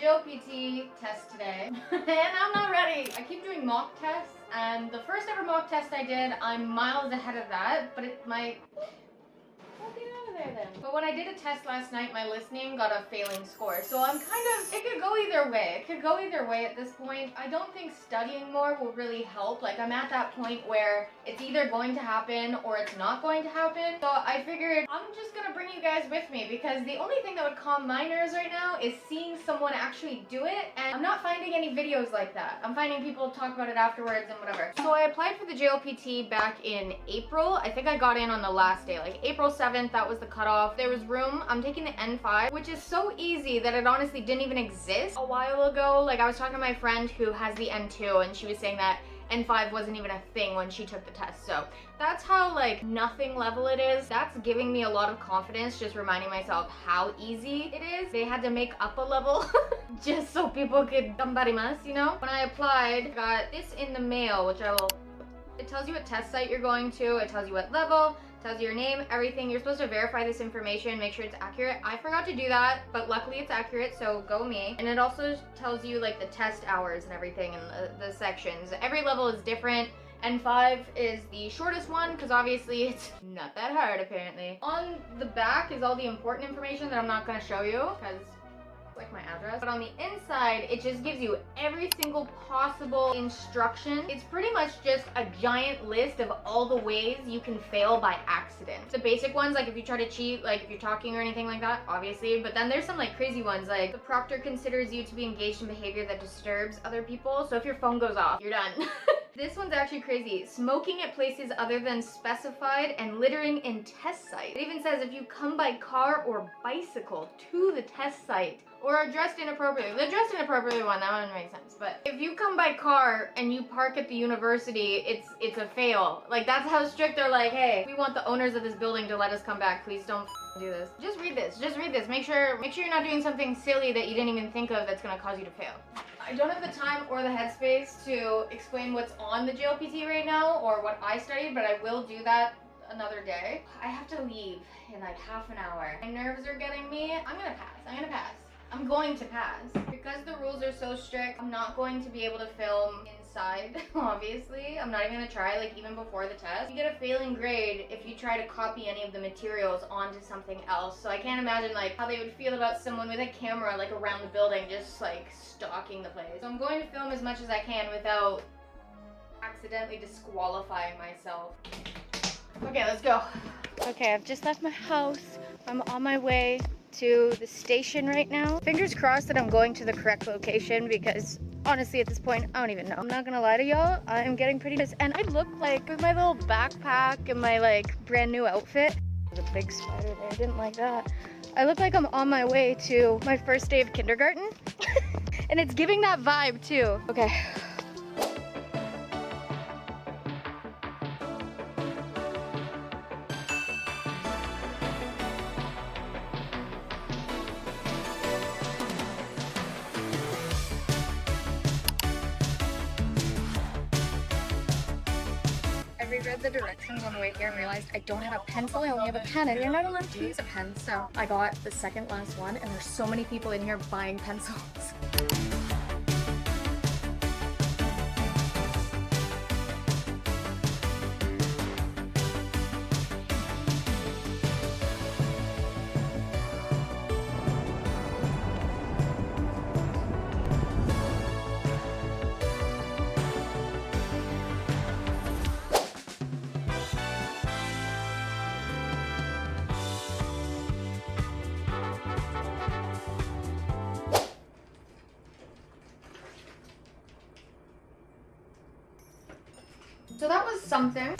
JLPT test today, and I'm not ready. I keep doing mock tests, and the first ever mock test I did, I'm miles ahead of that, but Well, get out of there then. But when I did a test last night, my listening got a failing score. So I'm it could go either way. It could go either way at this point. I don't think studying more will really help. Like, I'm at that point where it's either going to happen or it's not going to happen. So I figured I'm just gonna bring you guys with me, because the only thing that would calm my nerves right now is seeing someone actually do it, and I'm not finding any videos like that. I'm finding people talk about it afterwards and whatever. So I applied for the JLPT back in April. I think I got in on the last day, like April 7th, that was the cutoff. There was room. I'm taking the N5, which is so easy that it honestly didn't even exist a while ago. Like, I was talking to my friend who has the N2, and she was saying that N5 wasn't even a thing when she took the test. So that's how, like, nothing level it is. That's giving me a lot of confidence, just reminding myself how easy it is. They had to make up a level just so people could gambarimasu, you know? When I applied, I got this in the mail, which it tells you what test site you're going to, it tells you what level, tells you your name, everything. You're supposed to verify this information, make sure it's accurate. I forgot to do that, but luckily it's accurate, so go me. And it also tells you like the test hours and everything and the sections. Every level is different. N5 is the shortest one because obviously it's not that hard apparently. On the back is all the important information that I'm not going to show you because like my address, but on the inside it just gives you every single possible instruction. It's pretty much just a giant list of all the ways you can fail by accident. The basic ones, like if you try to cheat, like if you're talking or anything like that, obviously, but then there's some like crazy ones, like the proctor considers you to be engaged in behavior that disturbs other people, so if your phone goes off, you're done. This one's actually crazy. Smoking at places other than specified and littering in test site. It even says if you come by car or bicycle to the test site or are dressed inappropriately. The dressed inappropriately one, that one makes sense. But if you come by car and you park at the university, it's a fail. Like, that's how strict they're like, hey, we want the owners of this building to let us come back. Please don't do this. Just read this. Just read this. Make sure you're not doing something silly that you didn't even think of that's gonna cause you to fail. I don't have the time or the headspace to explain what's on the JLPT right now or what I studied, but I will do that another day. I have to leave in like half an hour. My nerves are getting me. I'm gonna pass. I'm going to pass. Because the rules are so strict, I'm not going to be able to film inside, obviously. I'm not even gonna try, like, even before the test. You get a failing grade if you try to copy any of the materials onto something else. So I can't imagine, like, how they would feel about someone with a camera, like, around the building, just, like, stalking the place. So I'm going to film as much as I can without accidentally disqualifying myself. Okay, let's go. Okay, I've just left my house. I'm on my way to the station right now. Fingers crossed that I'm going to the correct location because honestly at this point I don't even know. I'm not gonna lie to y'all, I am getting pretty nervous, and I look like with my little backpack and my like brand new outfit. There's a big spider there, I didn't like that. I look like I'm on my way to my first day of kindergarten and it's giving that vibe too. Okay. I reread the directions on the way here and realized I don't have a pencil, I only have a pen, and you're not allowed to use a pen, so I got the second last one, and there's so many people in here buying pencils. So that was something.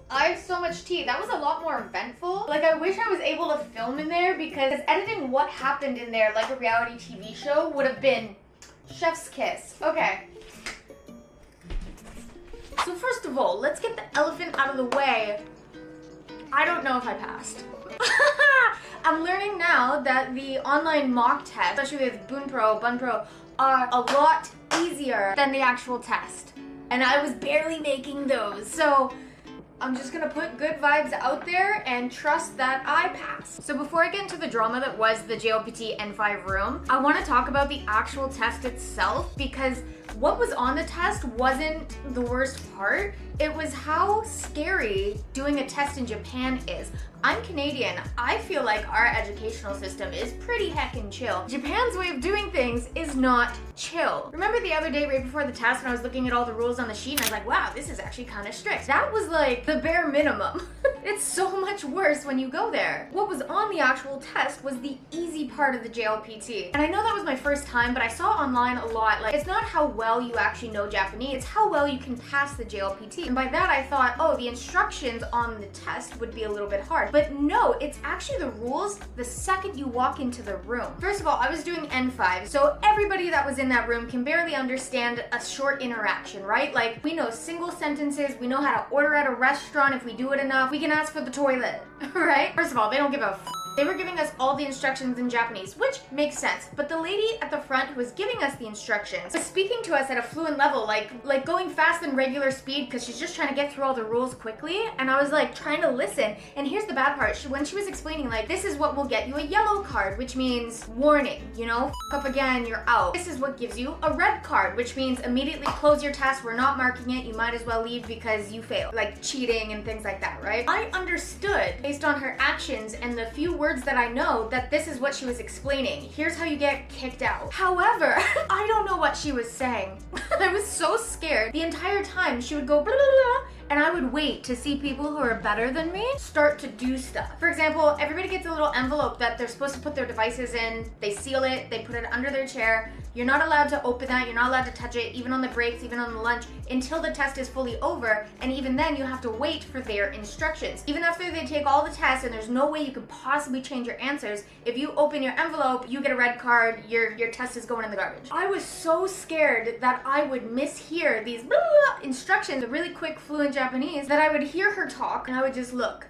I have so much tea. That was a lot more eventful. Like, I wish I was able to film in there because editing what happened in there like a reality TV show would have been chef's kiss. Okay. So first of all, let's get the elephant out of the way. I don't know if I passed. I'm learning now that the online mock test, especially with Bunpro, are a lot easier than the actual test. And I was barely making those. So I'm just gonna put good vibes out there and trust that I pass. So before I get into the drama that was the JLPT N5 room, I want to talk about the actual test itself, because what was on the test wasn't the worst part. It was how scary doing a test in Japan is. I'm Canadian. I feel like our educational system is pretty heckin' chill. Japan's way of doing things is not chill. Remember the other day right before the test when I was looking at all the rules on the sheet and I was like, wow, this is actually kind of strict. That was like the bare minimum. It's so much worse when you go there. What was on the actual test was the easy part of the JLPT. And I know that was my first time, but I saw online a lot, like, it's not how well you actually know Japanese, it's how well you can pass the JLPT. And by that I thought, oh, the instructions on the test would be a little bit hard. But no, it's actually the rules the second you walk into the room. First of all, I was doing N5, so everybody that was in that room can barely understand a short interaction, right? Like, we know single sentences, we know how to order at a restaurant if we do it enough, we can ask for the toilet, right? First of all, they don't give a f. They were giving us all the instructions in Japanese, which makes sense. But the lady at the front who was giving us the instructions was speaking to us at a fluent level, like going fast than regular speed because she's just trying to get through all the rules quickly. And I was like trying to listen. And here's the bad part. When she was explaining, like, this is what will get you a yellow card, which means warning, you know, f up again, you're out. This is what gives you a red card, which means immediately close your test. We're not marking it. You might as well leave because you failed. Like cheating and things like that, right? I understood based on her actions and the few words that I know that this is what she was explaining. Here's how you get kicked out. However, I don't know what she was saying. I was so scared. The entire time she would go blah, blah, blah, and I would wait to see people who are better than me start to do stuff. For example, everybody gets a little envelope that they're supposed to put their devices in. They seal it, they put it under their chair. You're not allowed to open that, you're not allowed to touch it, even on the breaks, even on the lunch, until the test is fully over, and even then you have to wait for their instructions. Even after they take all the tests and there's no way you could possibly change your answers, if you open your envelope, you get a red card, your test is going in the garbage. I was so scared that I would mishear these blah, blah, blah, instructions, the really quick fluent Japanese, that I would hear her talk and I would just look.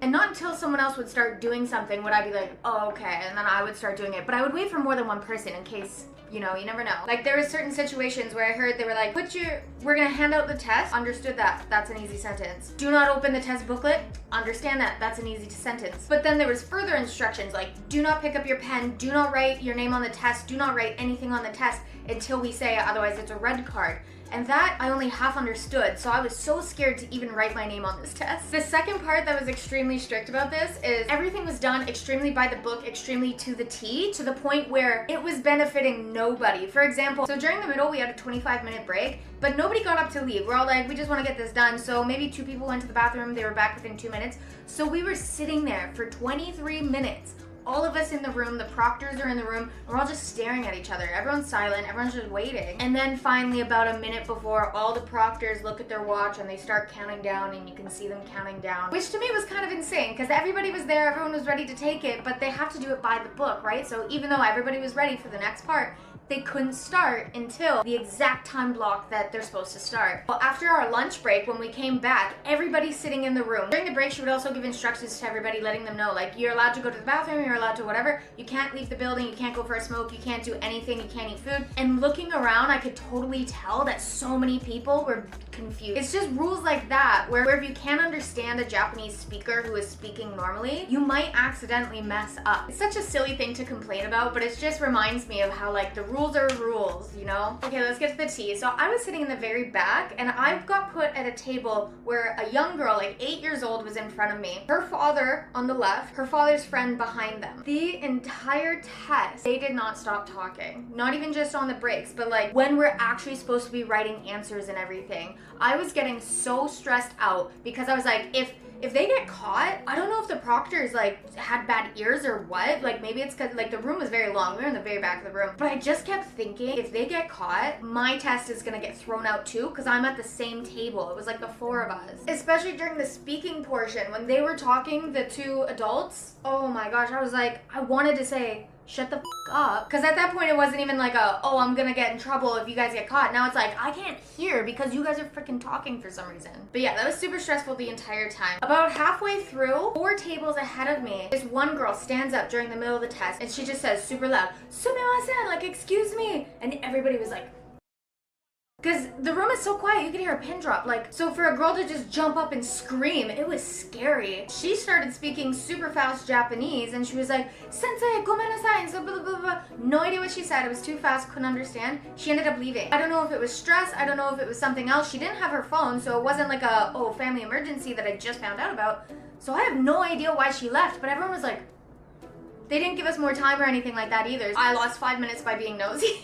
And not until someone else would start doing something would I be like, oh, okay, and then I would start doing it. But I would wait for more than one person in case, you know, you never know. Like, there were certain situations where I heard they were like, we're gonna hand out the test. Understood that. That's an easy sentence. Do not open the test booklet. Understand that. That's an easy sentence. But then there was further instructions like, do not pick up your pen. Do not write your name on the test. Do not write anything on the test until we say it, otherwise it's a red card. And that I only half understood, so I was so scared to even write my name on this test. The second part that was extremely strict about this is everything was done extremely by the book, extremely to the T, to the point where it was benefiting nobody. For example, so during the middle we had a 25-minute break, but nobody got up to leave. We're all like, we just want to get this done. So maybe 2 people went to the bathroom, they were back within 2 minutes. So we were sitting there for 23 minutes. All of us in the room, the proctors are in the room, and we're all just staring at each other. Everyone's silent, everyone's just waiting. And then finally, about a minute before, all the proctors look at their watch and they start counting down, and you can see them counting down. Which to me was kind of insane, because everybody was there, everyone was ready to take it, but they have to do it by the book, right? So even though everybody was ready for the next part, they couldn't start until the exact time block that they're supposed to start. Well, after our lunch break, when we came back, everybody's sitting in the room. During the break, she would also give instructions to everybody, letting them know, like, you're allowed to go to the bathroom, you're allowed to whatever, you can't leave the building, you can't go for a smoke, you can't do anything, you can't eat food. And looking around, I could totally tell that so many people were confused. It's just rules like that, where if you can't understand a Japanese speaker who is speaking normally, you might accidentally mess up. It's such a silly thing to complain about, but it just reminds me of how, like, the rules are rules, you know? Okay, let's get to the tea. So I was sitting in the very back, and I got put at a table where a young girl, like 8 years old, was in front of me. Her father on the left, her father's friend behind them. The entire test, they did not stop talking. Not even just on the breaks, but like when we're actually supposed to be writing answers and everything. I was getting so stressed out because I was like, if they get caught, I don't know if the proctors like had bad ears or what. Like maybe it's because like the room was very long. We were in the very back of the room. But I just kept thinking, if they get caught, my test is gonna get thrown out too because I'm at the same table. It was like the 4 of us. Especially during the speaking portion when they were talking, the 2 adults. Oh my gosh, I was like, I wanted to say, shut the f up. Because at that point it wasn't even like oh, I'm gonna get in trouble if you guys get caught. Now it's like, I can't hear because you guys are freaking talking for some reason. But yeah, that was super stressful the entire time. About halfway through, 4 tables ahead of me, this one girl stands up during the middle of the test and she just says super loud, "Sumimasen," like, excuse me. And everybody was like, Because the room is so quiet, you could hear a pin drop. Like, so for a girl to just jump up and scream, it was scary. She started speaking super fast Japanese, and she was like, "Sensei, gomenasai," and so blah, blah, blah. No idea what she said. It was too fast, couldn't understand. She ended up leaving. I don't know if it was stress. I don't know if it was something else. She didn't have her phone, so it wasn't like a, oh, family emergency that I just found out about. So I have no idea why she left, but everyone was like, they didn't give us more time or anything like that either. I lost 5 minutes by being nosy.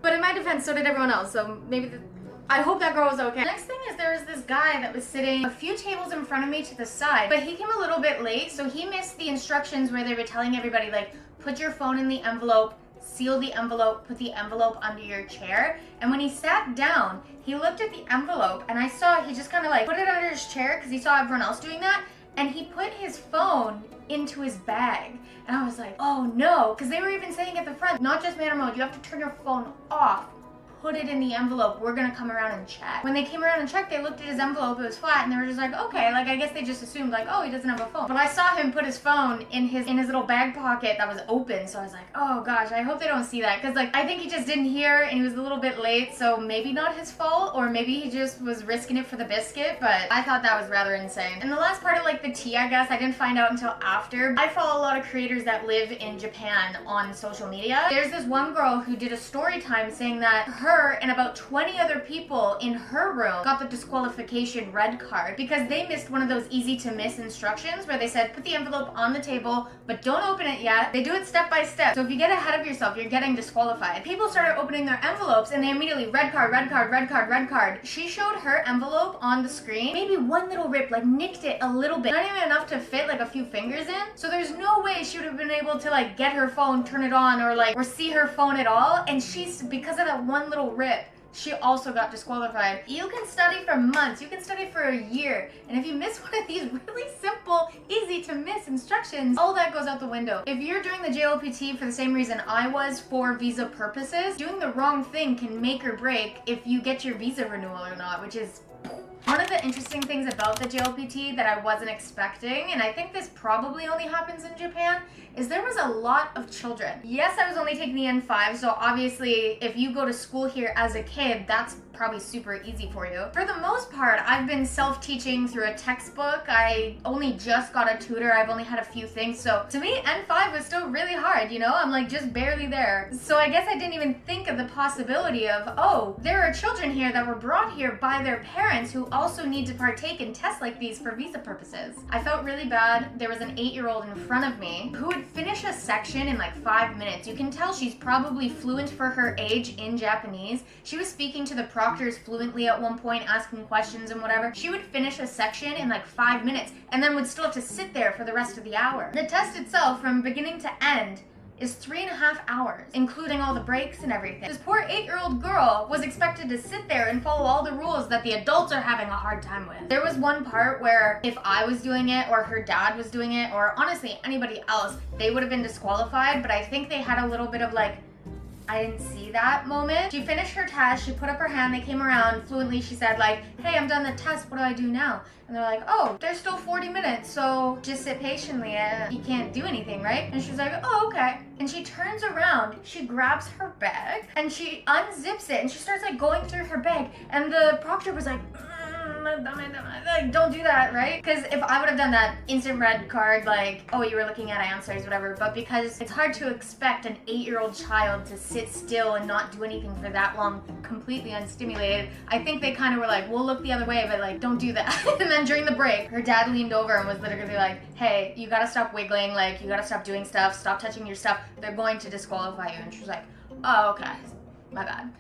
But in my defense, so did everyone else, so maybe I hope that girl was okay. Next thing is there was this guy that was sitting a few tables in front of me to the side, but he came a little bit late, so he missed the instructions where they were telling everybody, like, put your phone in the envelope, seal the envelope, put the envelope under your chair. And when he sat down, he looked at the envelope, and I saw he just kind of like put it under his chair because he saw everyone else doing that, and he put his phone into his bag. And I was like, oh no, because they were even saying at the front, not just manner mode, you have to turn your phone off, put it in the envelope, we're gonna come around and check. When they came around and checked, they looked at his envelope, it was flat, and they were just like, okay, like I guess they just assumed like, oh, he doesn't have a phone. But I saw him put his phone in his little bag pocket that was open, so I was like, oh gosh, I hope they don't see that, because like I think he just didn't hear and he was a little bit late, so maybe not his fault, or maybe he just was risking it for the biscuit, but I thought that was rather insane. And the last part of like the tea, I guess, I didn't find out until after. I follow a lot of creators that live in Japan on social media. There's this one girl who did a story time saying that her and about 20 other people in her room got the disqualification red card because they missed one of those easy to miss instructions where they said put the envelope on the table but don't open it yet. They do it step by step, so if you get ahead of yourself, you're getting disqualified. People started opening their envelopes and they immediately red card, red card, red card, red card. She showed her envelope on the screen, maybe one little rip, like nicked it a little bit, not even enough to fit like a few fingers in, so there's no way she would have been able to like get her phone, turn it on, or see her phone at all. And she's, because of that one little rip, she also got disqualified. You can study for months, you can study for a year, and if you miss one of these really simple, easy to miss instructions, all that goes out the window. If you're doing the JLPT for the same reason I was, for visa purposes, doing the wrong thing can make or break if you get your visa renewal or not, which is one of the interesting things about the JLPT that I wasn't expecting, and I think this probably only happens in Japan, is there was a lot of children. Yes, I was only taking the N5, so obviously if you go to school here as a kid, that's probably super easy for you. For the most part, I've been self-teaching through a textbook. I only just got a tutor. I've only had a few things. So to me, N5 was still really hard, you know? I'm like just barely there. So I guess I didn't even think of the possibility of, oh, there are children here that were brought here by their parents who also need to partake in tests like these for visa purposes. I felt really bad. There was an 8-year-old in front of me who would finish a section in like 5 minutes. You can tell she's probably fluent for her age in Japanese. She was speaking to the proctors fluently at one point, asking questions and whatever. She would finish a section in like 5 minutes and then would still have to sit there for the rest of the hour. The test itself, from beginning to end, is 3.5 hours, including all the breaks and everything. This poor 8-year-old girl was expected to sit there and follow all the rules that the adults are having a hard time with. There was one part where if I was doing it or her dad was doing it, or honestly anybody else, they would have been disqualified, but I think they had a little bit of like, I didn't see that moment. She finished her test, she put up her hand, they came around fluently, she said like, hey, I'm done the test, what do I do now? And they're like, oh, there's still 40 minutes, so just sit patiently, you can't do anything, right? And she's like, oh, okay. And she turns around, she grabs her bag, and she unzips it, and she starts like going through her bag, and the proctor was like, like, don't do that, right? Because if I would have done that, instant red card, like, oh, you were looking at answers, whatever. But because it's hard to expect an 8-year-old child to sit still and not do anything for that long, completely unstimulated, I think they kind of were like, we'll look the other way, but like, don't do that. And then during the break, her dad leaned over and was literally like, hey, you gotta stop wiggling, like, you gotta stop doing stuff, stop touching your stuff, they're going to disqualify you. And she was like, oh, okay, my bad.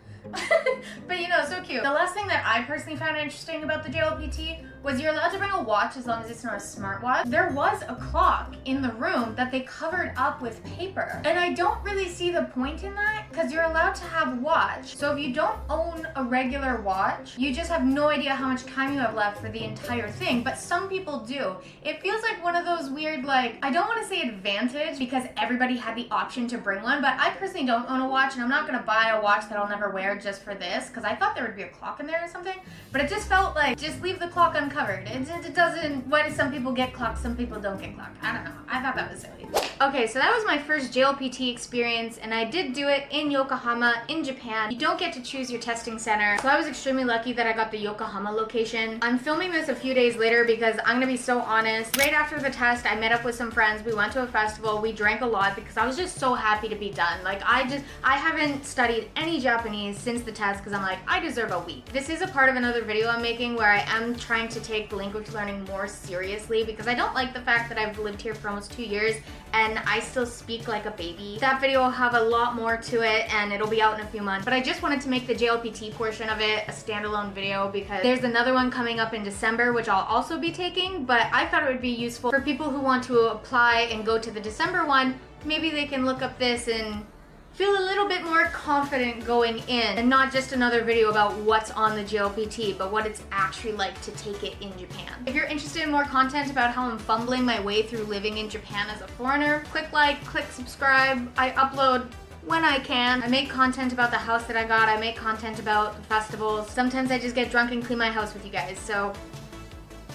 But you know, so cute. The last thing that I personally found interesting about the JLPT was you're allowed to bring a watch as long as it's not a smartwatch. There was a clock in the room that they covered up with paper. And I don't really see the point in that because you're allowed to have watch. So if you don't own a regular watch, you just have no idea how much time you have left for the entire thing. But some people do. It feels like one of those weird, like, I don't want to say advantage because everybody had the option to bring one, but I personally don't own a watch and I'm not going to buy a watch that I'll never wear just for this because I thought there would be a clock in there or something. But it just felt like, just leave the clock uncovered. It doesn't, why do some people get clocks, some people don't get clocked? I don't know. I thought that was silly. Okay, so that was my first JLPT experience, and I did do it in Yokohama, in Japan. You don't get to choose your testing center, so I was extremely lucky that I got the Yokohama location. I'm filming this a few days later because I'm gonna be so honest. Right after the test, I met up with some friends. We went to a festival. We drank a lot because I was just so happy to be done. Like, I haven't studied any Japanese since the test because I'm like, I deserve a week. This is a part of another video I'm making where I am trying to take language learning more seriously because I don't like the fact that I've lived here for almost 2 years and I still speak like a baby. That video will have a lot more to it and it'll be out in a few months, but I just wanted to make the JLPT portion of it a standalone video because there's another one coming up in December which I'll also be taking, but I thought it would be useful for people who want to apply and go to the December one. Maybe they can look up this and feel a little bit more confident going in, and not just another video about what's on the JLPT, but what it's actually like to take it in Japan. If you're interested in more content about how I'm fumbling my way through living in Japan as a foreigner, click like, click subscribe. I upload when I can. I make content about the house that I got. I make content about the festivals. Sometimes I just get drunk and clean my house with you guys. So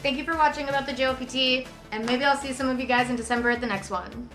thank you for watching about the JLPT, and maybe I'll see some of you guys in December at the next one.